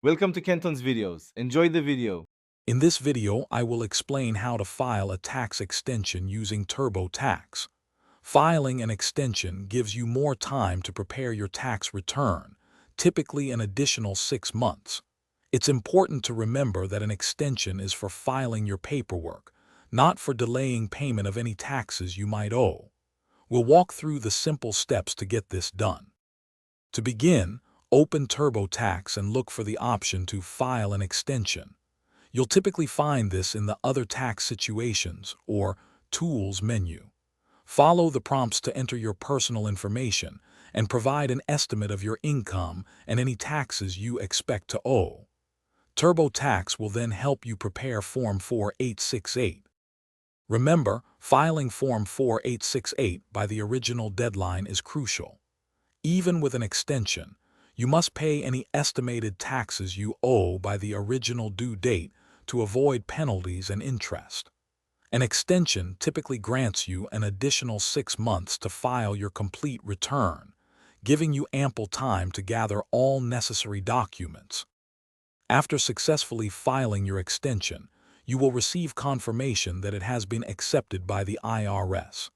Welcome to Kenton's videos. Enjoy the video. In this video, I will explain how to file a tax extension using TurboTax. Filing an extension gives you more time to prepare your tax return, typically an additional 6 months. It's important to remember that an extension is for filing your paperwork, not for delaying payment of any taxes you might owe. We'll walk through the simple steps to get this done. To begin, open TurboTax and look for the option to file an extension. You'll typically find this in the Other Tax Situations or Tools menu. Follow the prompts to enter your personal information and provide an estimate of your income and any taxes you expect to owe. TurboTax will then help you prepare Form 4868. Remember, filing Form 4868 by the original deadline is crucial. Even with an extension, you must pay any estimated taxes you owe by the original due date to avoid penalties and interest. An extension typically grants you an additional 6 months to file your complete return, giving you ample time to gather all necessary documents. After successfully filing your extension, you will receive confirmation that it has been accepted by the IRS.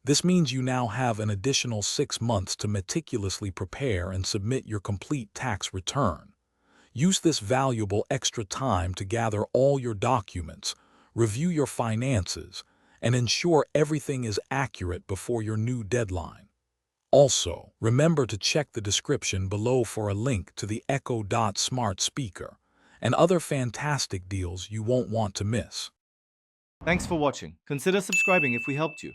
This means you now have an additional 6 months to meticulously prepare and submit your complete tax return. Use this valuable extra time to gather all your documents, review your finances, and ensure everything is accurate before your new deadline. Also, remember to check the description below for a link to the Echo Dot smart speaker and other fantastic deals you won't want to miss. Thanks for watching. Consider subscribing if we helped you.